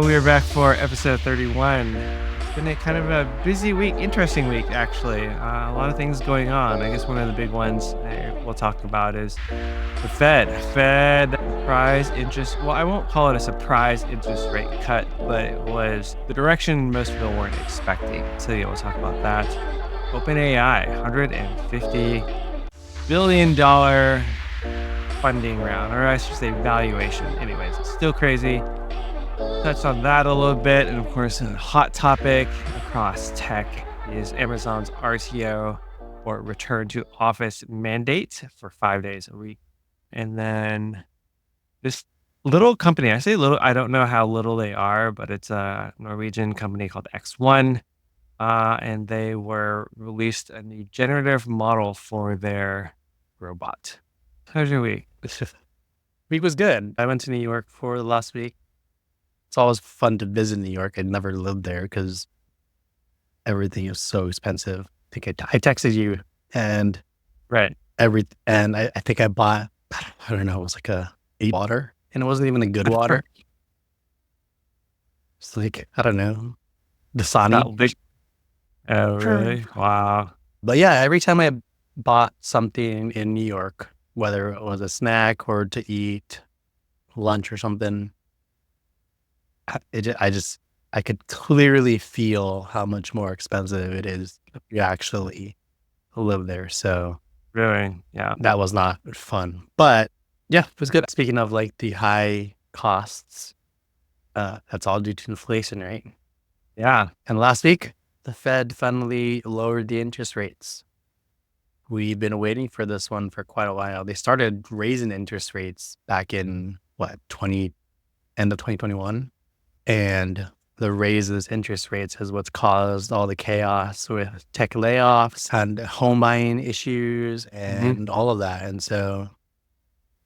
We are back for episode 31. It's been a kind of a busy week, interesting week, actually. A lot of things going on. I guess one of the big ones we'll talk about is the Fed. Fed surprise interest. Well, I won't call it a surprise interest rate cut, but it was the direction most people weren't expecting. So yeah, we'll talk about that. OpenAI, $150 billion funding round, or I should say valuation. Anyways, it's still crazy. Touched on that a little bit. And of course, a hot topic across tech is Amazon's RTO, or return to office mandate, for 5 days a week. And then this little company, I say little, I don't know how little they are, but it's a Norwegian company called X1. And they released a new generative model for their robot. How's your week? Week was good. I went to New York for the last week. It's always fun to visit New York. I'd never lived there because everything is so expensive. I think I texted you and Right. I think I bought, I don't know, it was like a water, and it wasn't even a good water. It's like, I don't know, Dasani. Oh, really? Wow. But yeah, every time I bought something in New York, whether it was a snack or to eat lunch or something, I could clearly feel how much more expensive it is if you actually live there. So Really? Yeah. that was not fun, but yeah, it was good. Speaking of like the high costs, that's all due to inflation, right? Yeah. And last week, the Fed finally lowered the interest rates. We've been waiting for this one for quite a while. They started raising interest rates back in end of 2021. And the raises interest rates is what's caused all the chaos with tech layoffs and home buying issues and all of that. And so,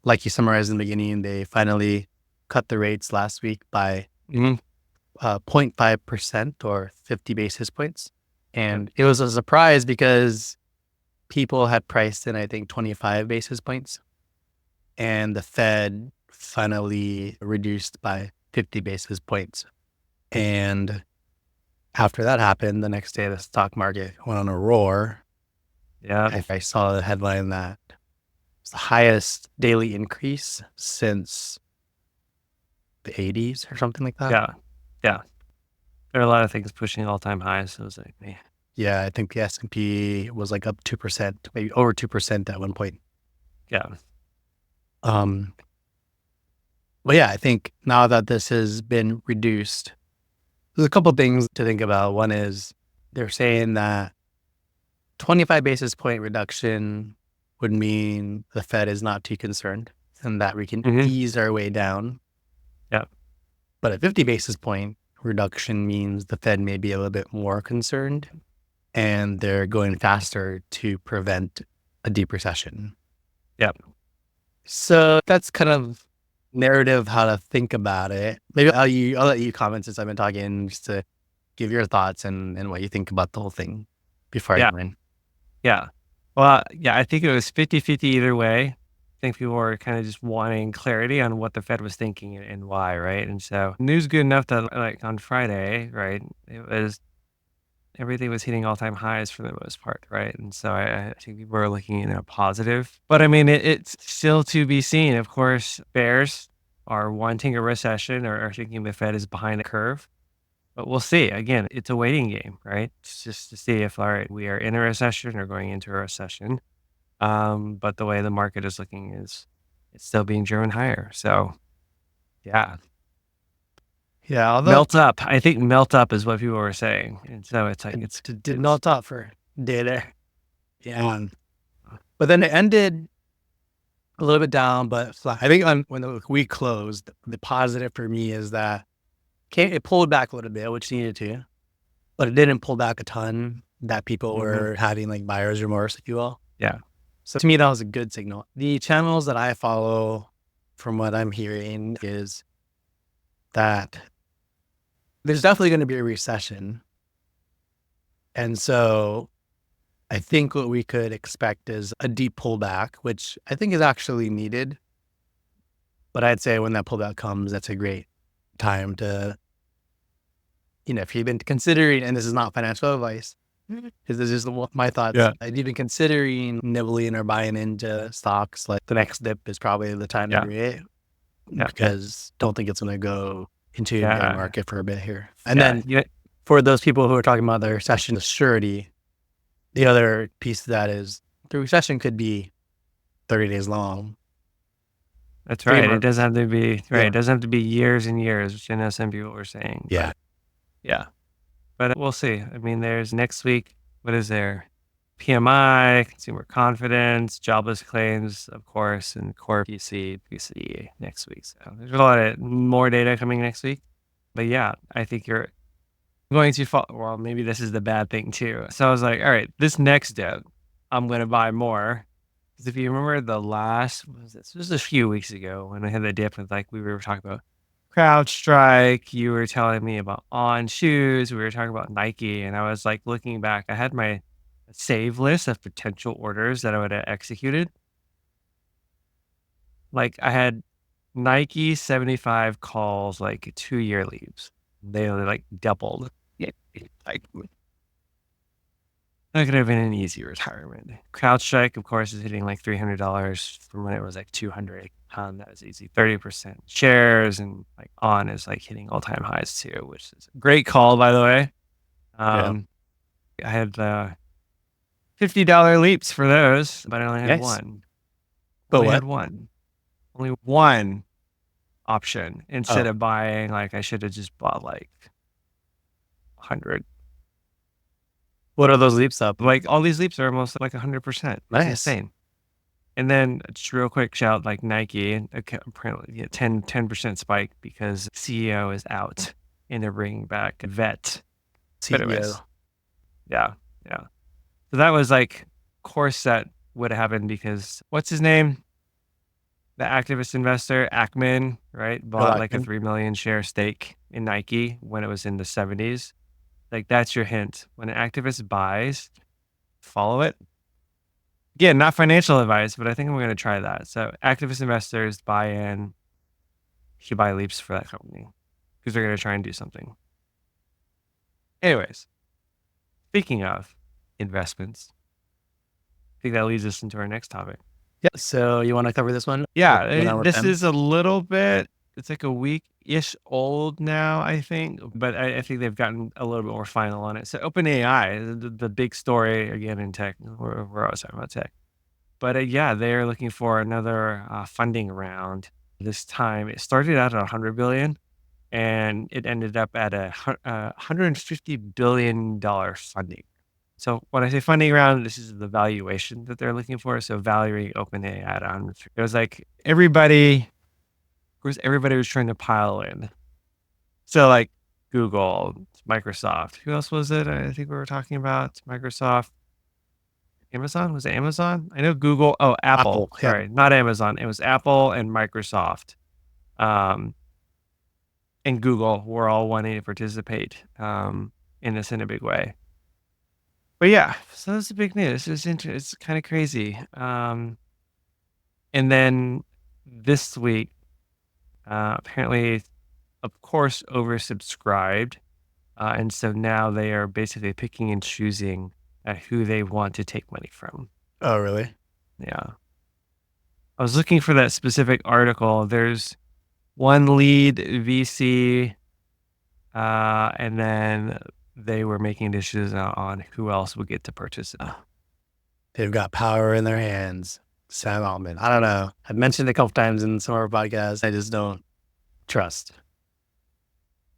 like you summarized in the beginning, they finally cut the rates last week by 0.5% or 50 basis points. And it was a surprise because people had priced in, I think, 25 basis points. And the Fed finally reduced by 50 basis points. And after that happened, the next day the stock market went on a roar. Yeah. I saw the headline that it's the highest daily increase since the 80s or something like that. Yeah. There are a lot of things pushing all-time highs. So it was like, man. Yeah, I think the S&P was like up 2%, maybe over 2% at one point. Yeah. But yeah, I think now that this has been reduced, there's a couple of things to think about. One is they're saying that 25 basis point reduction would mean the Fed is not too concerned and that we can ease our way down. Yeah. But a 50 basis point reduction means the Fed may be a little bit more concerned and they're going faster to prevent a deep recession. Yep. So that's kind of narrative how to think about it. Maybe I'll let you comment since I've been talking, just to give your thoughts and what you think about the whole thing before I go in. Yeah. Well, yeah, I think it was 50-50 either way. I think people were kind of just wanting clarity on what the Fed was thinking and why, right? And so news good enough that like on Friday, right, everything was hitting all-time highs for the most part, right? And so I think people were looking in a positive. But I mean, it's still to be seen. Of course, bears are wanting a recession or are thinking the Fed is behind the curve. But we'll see. Again, it's a waiting game, right? It's just to see if, all right, we are in a recession or going into a recession. But the way the market is looking is it's still being driven higher. So, yeah. Yeah, Melt up. I think melt up is what people were saying. And so it's like, it did melt up for a day there. Yeah. But then it ended a little bit down, but flat. I think when the week closed, the positive for me is that it pulled back a little bit, which needed to, but it didn't pull back a ton that people were having like buyer's remorse, if you will. Yeah. So to me, that was a good signal. The channels that I follow, from what I'm hearing, is that there's definitely going to be a recession. And so I think what we could expect is a deep pullback, which I think is actually needed. But I'd say when that pullback comes, that's a great time to if you've been considering, and this is not financial advice, because this is my thoughts. Yeah. If you've been considering nibbling or buying into stocks, like the next dip is probably the time to Yeah. do it, Yeah. because don't think it's going to go into a bear Yeah. market for a bit here. And Yeah. then for those people who are talking about the recession, the surety, the other piece of that is the recession could be 30 days long. That's 3 right. It months. doesn't have to be right. Yeah. It doesn't have to be years and years, which I know some people were saying. Yeah. But yeah. But we'll see. I mean, there's next week. What is there? PMI, consumer confidence, jobless claims, of course, and core PCE next week. So there's a lot of more data coming next week. But yeah, I think you're going to fall. Well, maybe this is the bad thing too. So I was like, all right, this next dip, I'm going to buy more. Because if you remember the last, what was this? This was a few weeks ago when I had the dip with we were talking about CrowdStrike. You were telling me about On Shoes. We were talking about Nike. And I was like looking back, I had my save list of potential orders that I would have executed. Like I had Nike 75 calls, like 2-year leaves. They like doubled. Yeah, like that could have been an easy retirement. CrowdStrike, of course, is hitting like $300 from when it was like 200. That was easy. 30% shares, and like On is like hitting all-time highs too, which is a great call, by the way. I had $50 leaps for those, but I only had Nice. one. But Only what? had one. Only one option instead of buying. Like I should have just bought like 100. What are those leaps up? Like all these leaps are almost like 100%. Nice. It's insane. And then just real quick shout, like Nike, apparently 10% spike because CEO is out and they're bringing back a vet. But anyways, yeah. So that was like, of course that would have happened because what's his name? The activist investor, Ackman, right? Bought like a 3 million share stake in Nike when it was in the 70s. Like that's your hint. When an activist buys, follow it. Again, not financial advice, but I think I'm going to try that. So activist investors buy in, you should buy leaps for that company because they're going to try and do something. Anyways, speaking of investments, I think that leads us into our next topic. Yeah. So you want to cover this one? Yeah, this is a little bit, it's like a week-ish old now, I think, but I think they've gotten a little bit more final on it. So OpenAI, the big story again in tech, we're always talking about tech. But yeah, they're looking for another funding round. This time it started out at $100 billion and it ended up at a $150 billion funding. So when I say funding round, this is the valuation that they're looking for. So valuing OpenAI at 100. It was like everybody, of course, everybody was trying to pile in. So like Google, Microsoft, who else was it? I think we were talking about Microsoft. Amazon? Was it Amazon? I know Google. Oh, Apple. Sorry, not Amazon. It was Apple and Microsoft. And Google were all wanting to participate in this in a big way. But yeah, so that's the big news. It's kind of crazy. And then this week, apparently, of course, oversubscribed. And so now they are basically picking and choosing who they want to take money from. Oh, really? Yeah. I was looking for that specific article. There's one lead VC, and then they were making decisions on who else would get to participate. They've got power in their hands. Sam Altman. I don't know. I've mentioned it a couple times in some of our podcasts. I just don't trust.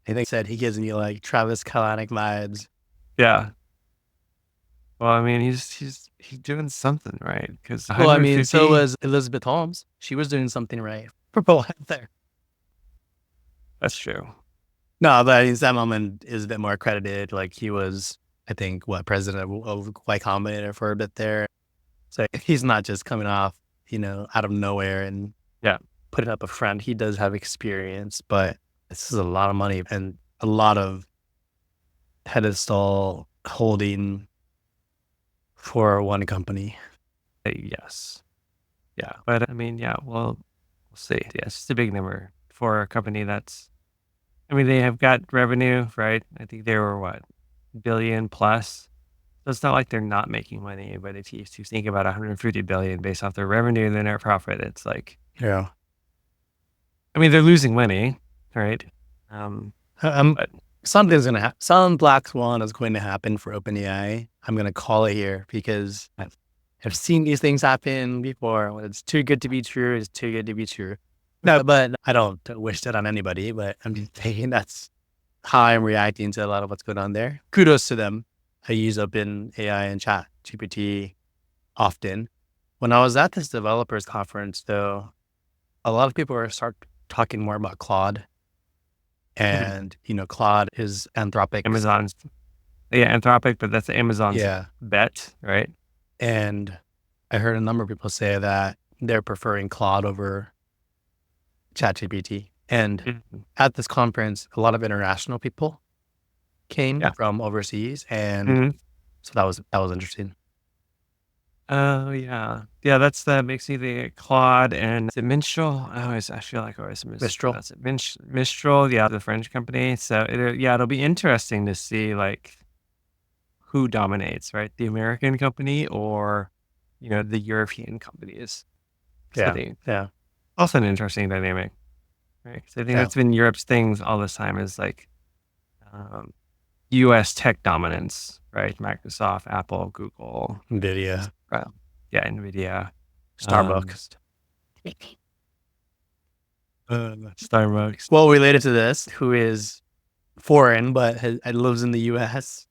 I think said he gives me like Travis Kalanick vibes. Yeah. Well, I mean, he's doing something right because so was Elizabeth Holmes. She was doing something right for both there. That's true. No, but Sam Altman is a bit more accredited. Like he was, I think, president of Y Combinator for a bit there. So he's not just coming off, out of nowhere and putting up a front. He does have experience, but this is a lot of money and a lot of pedestal holding for one company. Yes. Yeah. But I mean, yeah, well, we'll see. Yeah, it's just a big number for a company that's I mean, they have got revenue, right? I think they were what, billion plus. So it's not like they're not making money, but if you think about 150 billion based off their revenue and their net profit, it's like, Yeah. I mean, they're losing money, right? Um, But something's going to happen. Some black swan is going to happen for OpenAI. I'm going to call it here because I've seen these things happen before. When it's too good to be true, it's too good to be true. No, but I don't wish that on anybody, but I'm just saying that's how I'm reacting to a lot of what's going on there. Kudos to them. I use OpenAI and Chat GPT often. When I was at this developers conference, though, a lot of people are start talking more about Claude. And, Claude is Anthropic's. Amazon's, yeah, Anthropic, but that's Amazon's Yeah. bet, right? And I heard a number of people say that they're preferring Claude over ChatGPT. And Mhm. at this conference, a lot of international people came Yeah. from overseas. And Mhm. so that was interesting. Oh, yeah. Yeah, that makes me think Claude and is it Mistral? I feel like I always Mistral. mispronounce it. Mistral, yeah, the French company. So it'll be interesting to see like who dominates, right? The American company or, the European companies. So I Yeah. think Yeah. also an interesting dynamic, right? 'Cause I think Yeah. that's been Europe's things all this time is like um, US tech dominance, right? Microsoft, Apple, Google, NVIDIA, yeah, NVIDIA. Starbucks. Starbucks. Well, related to this, who is foreign but lives in the US,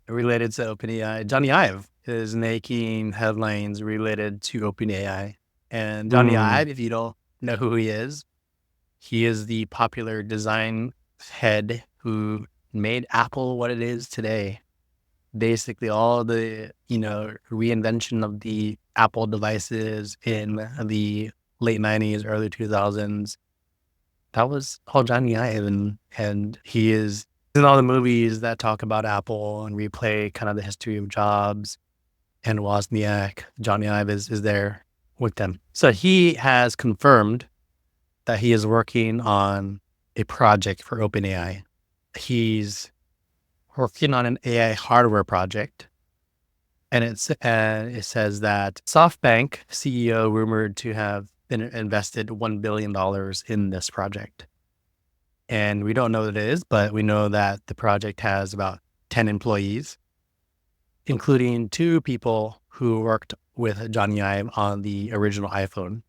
related to OpenAI, Johnny Ive is making headlines related to OpenAI. And Johnny Ive, if you don't know who he is the popular design head who made Apple what it is today. Basically, all the, reinvention of the Apple devices in the late 90s, early 2000s, that was all Johnny Ive. And he is in all the movies that talk about Apple and replay kind of the history of Jobs and Wozniak. Johnny Ive is there with them. So he has confirmed that he is working on a project for OpenAI. He's working on an AI hardware project. And it says that SoftBank CEO rumored to have invested $1 billion in this project. And we don't know what it is, but we know that the project has about 10 employees, including 2 people who worked with Johnny Ive on the original iPhone.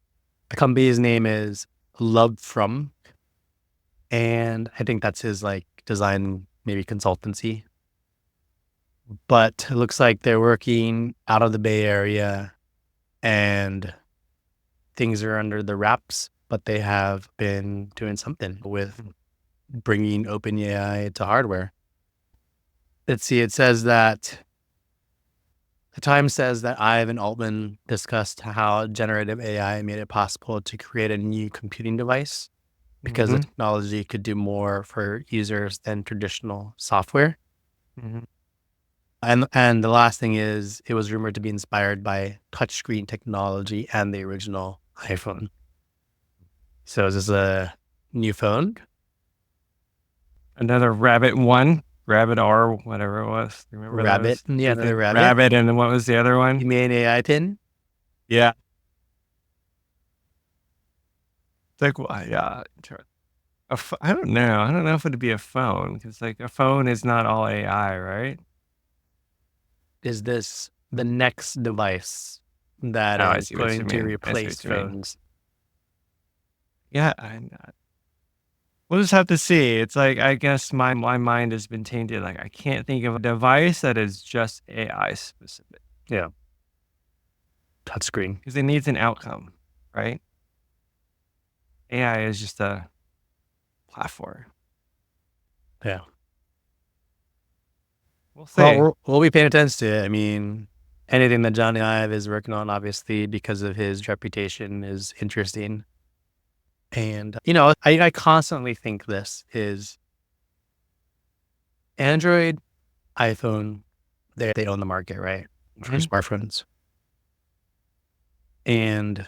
The company's name is Love From, and I think that's his design, maybe consultancy. But it looks like they're working out of the Bay Area and things are under the wraps, but they have been doing something with bringing OpenAI to hardware. Let's see, it says that the Times says that Ive and Altman discussed how generative AI made it possible to create a new computing device because the technology could do more for users than traditional software. And the last thing is, it was rumored to be inspired by touchscreen technology and the original iPhone. So is this a new phone? Another Rabbit one, Rabbit R, whatever it was. Remember Rabbit? those? Yeah, another rabbit. Rabbit, and then what was the other one? You mean AI pin? Yeah. It's like, well, yeah. I don't know. I don't know if it'd be a phone because like a phone is not all AI, right? Is this the next device that Oh, I is see what you going to mean. I see replace what you mean. phones? Yeah, we'll just have to see. It's like I guess my mind has been tainted. Like I can't think of a device that is just AI specific Yeah. Touchscreen. because it needs an outcome, right? AI is just a platform. Yeah. We'll see. Well, we'll be paying attention to it. I mean, anything that Johnny Ive is working on, obviously, because of his reputation, is interesting. And, I constantly think this is Android, iPhone, they own the market, right? For smartphones. And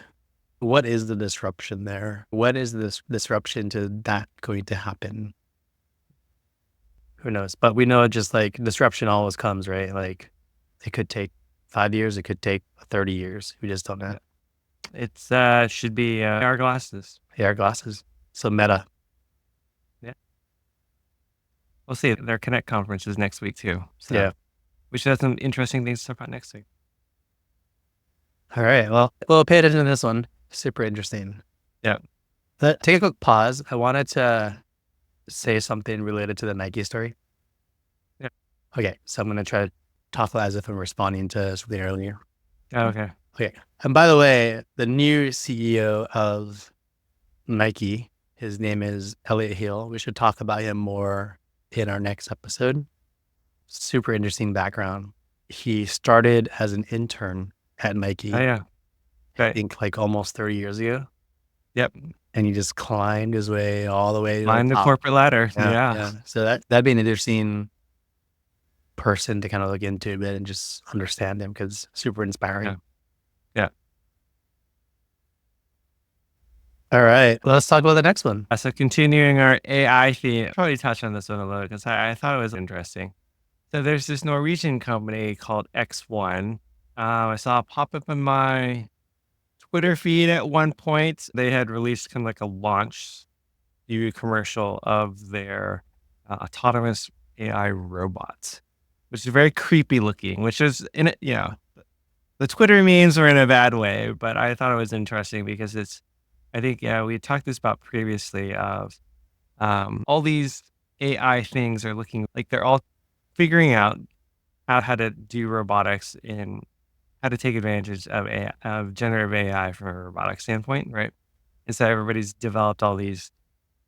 what is the disruption there? What is this disruption to that going to happen? Who knows? But we know just like disruption always comes, right? Like it could take 5 years, it could take 30 years. We just don't know. It's should be our glasses. AR glasses. So meta. Yeah. We'll see. Their Connect conference is next week too. So Yeah. we should have some interesting things to talk about next week. All right. Well, pay attention to this one. Super interesting. Yeah. But take a quick pause. I wanted to say something related to the Nike story. Yeah. Okay. So I'm going to try to talk as if I'm responding to something earlier. Oh, okay. Okay. And by the way, the new CEO of Nike, his name is Elliot Hill. We should talk about him more in our next episode. Super interesting background. He started as an intern at Nike. Oh, yeah. I think like almost 30 years ago. Yep. And he just climbed his way all the way to Climb the corporate ladder. Yeah. So that'd be an interesting person to kind of look into a bit and just understand him, because super inspiring. Yeah. All right. Let's talk about the next one. So continuing our AI theme, I'll probably touch on this one a little because I thought it was interesting. So there's this Norwegian company called X1. I saw it pop up in my Twitter feed at one point. They had released kind of like a launch TV commercial of their autonomous AI robots, which is very creepy looking, which is in it, the Twitter memes were in a bad way, but I thought it was interesting because I think, we talked this about previously of all these AI things are looking like they're all figuring out how to do robotics and how to take advantage of of generative AI from a robotic standpoint, right? And so everybody's developed all these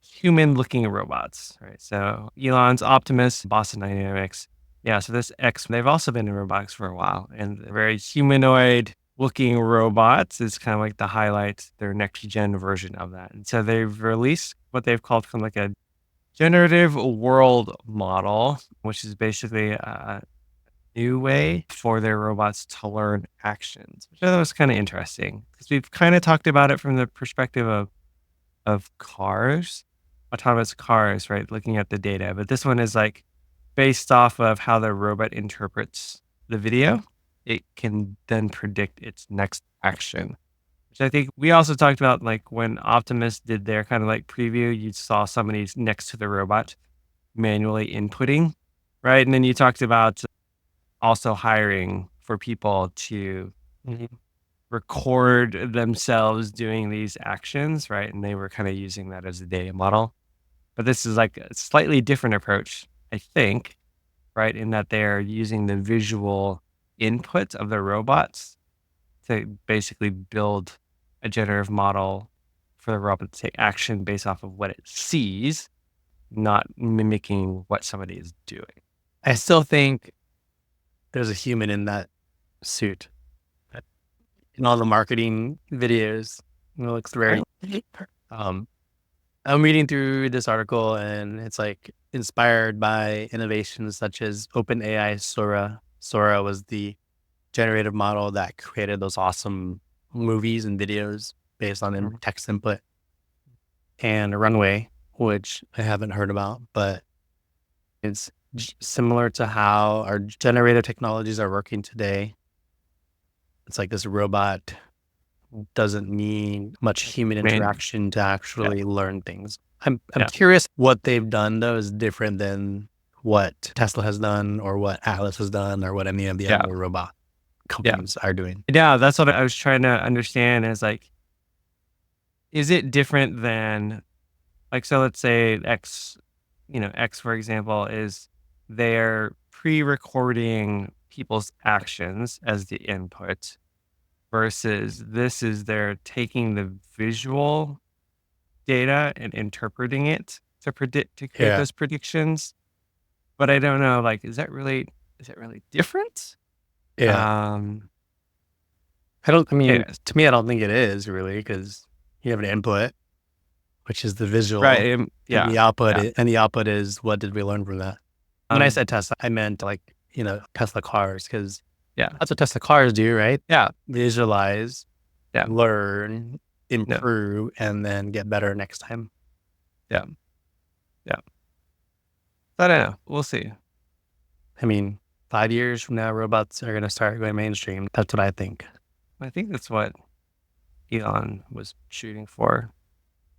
human-looking robots, right? So Elon's Optimus, Boston Dynamics. Yeah, so this X, they've also been in robotics for a while, and they're very humanoid-looking robots is kind of like the highlight, their next-gen version of that. And so they've released what they've called from like a generative world model, which is basically a new way for their robots to learn actions, which I thought was kind of interesting because we've kind of talked about it from the perspective of cars, autonomous cars, right? Looking at the data. But this one is like based off of how the robot interprets the video. It can then predict its next action, which I think we also talked about, like when Optimus did their kind of like preview, you saw somebody's next to the robot manually inputting, right? And then you talked about also hiring for people to record themselves doing these actions, right? And they were kind of using that as a data model. But this is like a slightly different approach, I think, right? In that they're using the visual input of the robots to basically build a generative model for the robot to take action based off of what it sees, not mimicking what somebody is doing. I still think there's a human in that suit. In all the marketing videos, it looks very. I'm reading through this article, and it's like inspired by innovations such as OpenAI's Sora. Sora was the generative model that created those awesome movies and videos based on text input, and Runway, which I haven't heard about, but it's similar to how our generative technologies are working today. It's like this robot doesn't need much human interaction to actually learn things. I'm curious what they've done though is different than what Tesla has done or what Atlas has done or what any of the other robot companies are doing. Yeah, that's what I was trying to understand is like, is it different than like, so let's say X, X, for example, is they're pre-recording people's actions as the input versus this is they're taking the visual data and interpreting it to predict, to create those predictions. But I don't know, like, is that really different? Yeah. To me, I don't think it is really, because you have an input, which is the visual, right? And the output is what did we learn from that? When I said Tesla, I meant like, Tesla cars, because that's what Tesla cars do, right? Visualize, learn, improve, and then get better next time. I don't know. We'll see. I mean, 5 years from now, robots are going to start going mainstream. That's what I think. I think that's what Elon was shooting for.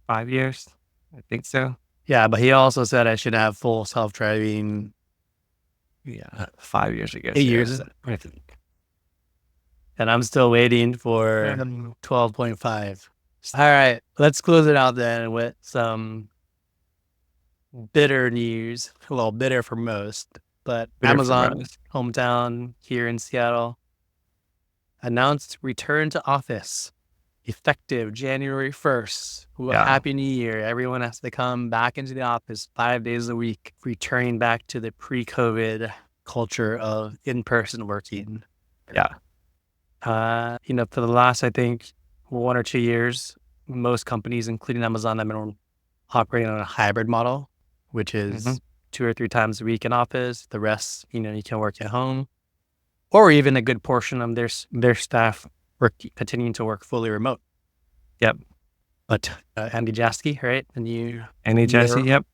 5 years. I think so. Yeah, but he also said I should have full self-driving Yeah, 5 years ago. 8 years, I think. And I'm still waiting for 12.5. All right, let's close it out then with some bitter news. A little bitter for most, but Amazon hometown here in Seattle announced return to office effective January 1st. Yeah. Happy New Year. Everyone has to come back into the office 5 days a week, returning back to the pre-COVID culture of in-person working. Yeah. For the last, I think, 1 or 2 years, most companies, including Amazon, have been operating on a hybrid model, which is 2 or 3 times a week in office. The rest, you can work at home, or even a good portion of their staff continuing to work fully remote. Yep. But Andy Jassy, right? Andy Jassy, yep.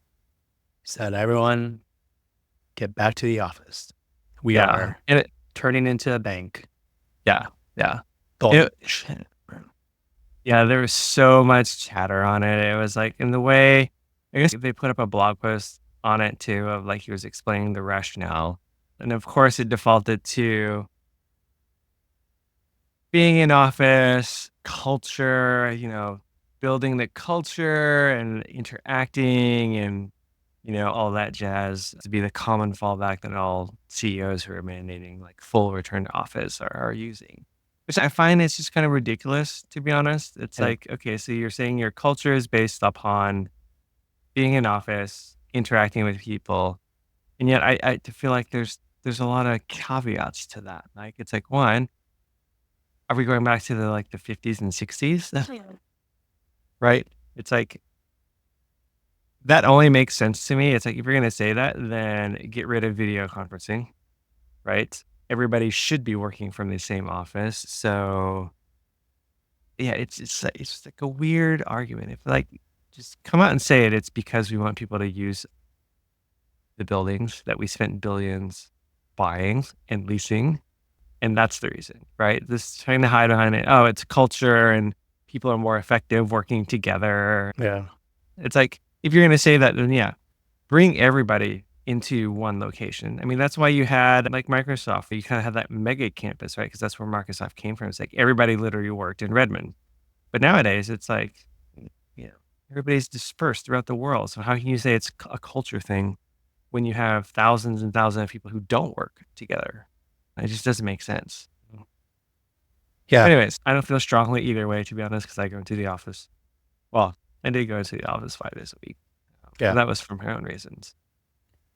Said everyone get back to the office. We are turning into a bank. Yeah. Yeah. Yeah, there was so much chatter on it. It was like in the way, I guess they put up a blog post on it too, of like he was explaining the rationale. And of course it defaulted to being in office, culture, building the culture and interacting and, all that jazz to be the common fallback that all CEOs who are mandating like full return to office are using. Which I find is just kind of ridiculous, to be honest. It's like, okay, so you're saying your culture is based upon being in office, interacting with people. And yet I feel like there's a lot of caveats to that. Like, it's like, one, are we going back to the 50s and 60s? Right? It's like, that only makes sense to me. It's like, if you're going to say that, then get rid of video conferencing, right? Everybody should be working from the same office. So yeah, it's like a weird argument. If just come out and say it, it's because we want people to use the buildings that we spent billions buying and leasing. And that's the reason, right? This trying to hide behind it. Oh, it's culture and people are more effective working together. Yeah. It's like, if you're going to say that, then yeah, bring everybody into one location. I mean, that's why you had like Microsoft, you kind of had that mega campus, right? Because that's where Microsoft came from. It's like everybody literally worked in Redmond. But nowadays it's like, everybody's dispersed throughout the world. So how can you say it's a culture thing when you have thousands and thousands of people who don't work together? It just doesn't make sense. Yeah. Anyways, I don't feel strongly either way, to be honest, because I go into the office. Well, I did go into the office 5 days a week. Yeah. That was for my own reasons.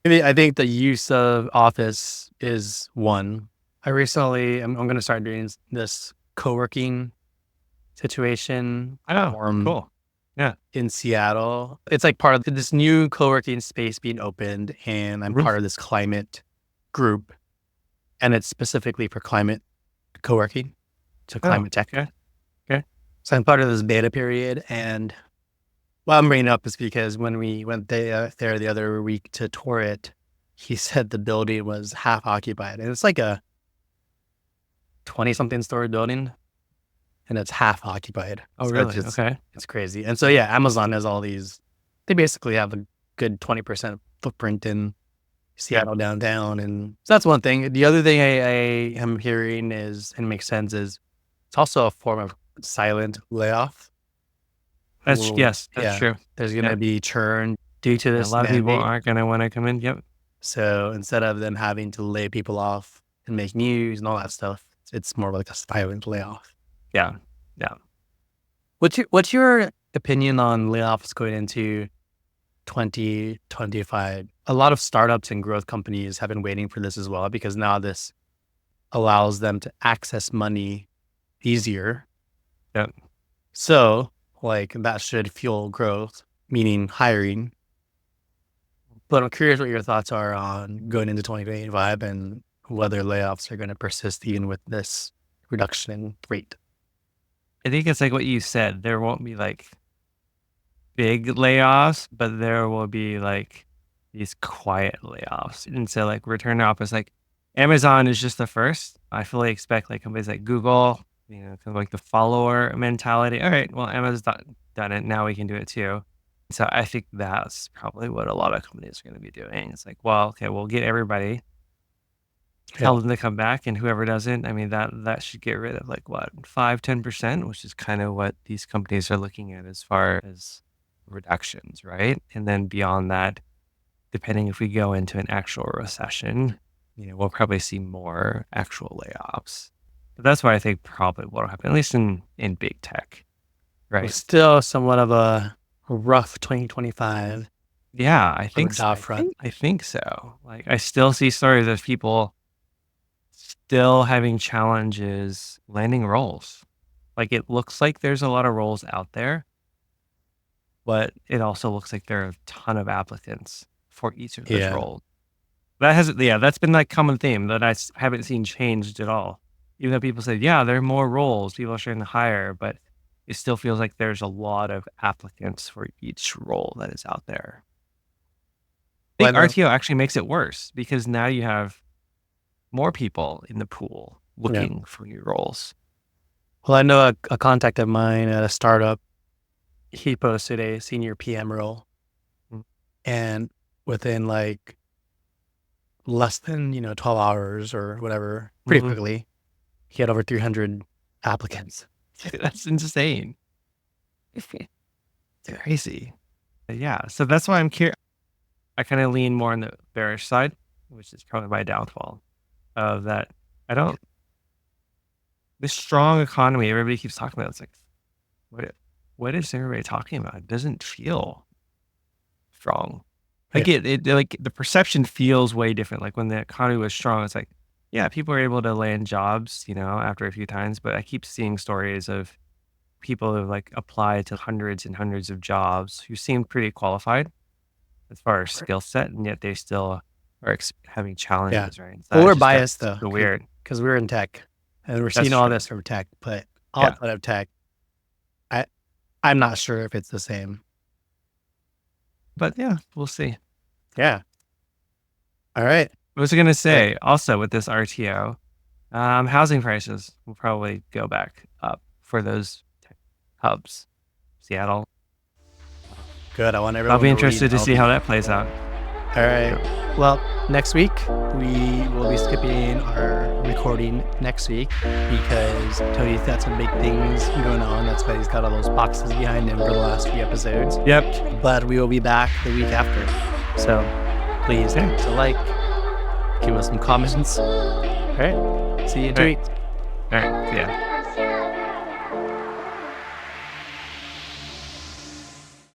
I think the use of office is one. I'm going to start doing this co-working situation. Cool. Yeah. In Seattle. It's like part of this new co-working space being opened, and I'm part of this climate group, and it's specifically for climate co-working, so climate tech. Okay. So I'm part of this beta period, and what I'm bringing up is because when we went there the other week to tour it, he said the building was half occupied, and it's like a 20-something story building, and it's half occupied. Oh, so really? Okay. It's crazy. And so, yeah, Amazon has all these, they basically have a good 20% footprint in Seattle downtown. And so that's one thing. The other thing I am hearing is, and makes sense, is it's also a form of silent layoff. Yes, that's true. There's going to be churn due to this. A lot of people aren't going to want to come in. Yep. So instead of them having to lay people off and make news and all that stuff, it's more like a silent layoff. Yeah. Yeah. What's your opinion on layoffs going into 2025? A lot of startups and growth companies have been waiting for this as well, because now this allows them to access money easier. Yeah. So that should fuel growth, meaning hiring. But I'm curious what your thoughts are on going into 2025 and whether layoffs are going to persist even with this reduction in rate. I think it's like what you said. There won't be big layoffs, but there will be these quiet layoffs. And so like return to office, like Amazon is just the first. I fully expect like companies like Google, kind of like the follower mentality. All right, well, Amazon's done it. Now we can do it too. So I think that's probably what a lot of companies are going to be doing. It's like, well, okay, we'll get everybody, tell them to come back, and whoever doesn't, I mean, that should get rid of like what, 5-10%, which is kind of what these companies are looking at as far as reductions, right? And then beyond that, depending if we go into an actual recession, we'll probably see more actual layoffs. But that's what I think probably will happen, at least in big tech, right? It's still somewhat of a rough 2025. Yeah, I think job so. front. I think so. Like I still see stories of people still having challenges landing roles. Like it looks like there's a lot of roles out there, but it also looks like there are a ton of applicants for each of those roles. That's been like common theme that I haven't seen changed at all. Even though people say, yeah, there are more roles, people are trying to hire, but it still feels like there's a lot of applicants for each role that is out there. I think RTO actually makes it worse because now you have more people in the pool looking for new roles. Well, I know a contact of mine at a startup, he posted a senior PM role, and within like less than 12 hours or whatever, pretty quickly, he had over 300 applicants. That's insane. It's crazy. Yeah, so that's why I'm curious. I kind of lean more on the bearish side, which is probably my downfall of that. This strong economy everybody keeps talking about, it's like, what is everybody talking about? It doesn't feel strong. Like it like the perception feels way different. Like when the economy was strong, it's like, yeah, people were able to land jobs, after a few times, but I keep seeing stories of people who have like applied to hundreds and hundreds of jobs who seem pretty qualified as far as skill set, and yet they still are having challenges, right? So well, we're biased though. So weird. Because we're in tech and we're seeing all this from tech, but outside of tech, I'm not sure if it's the same. But yeah, we'll see. Yeah. All right. I was going to say also with this RTO, housing prices will probably go back up for those tech hubs. Seattle. Good. I want everyone I'll be interested to see how that plays out. All right. Well, next week we will be skipping our recording next week because Tony's got some big things going on. That's why he's got all those boxes behind him for the last few episodes. Yep. But we will be back the week after. So please give us a like, give us some comments. All right. See you in 2 weeks. All right. See ya.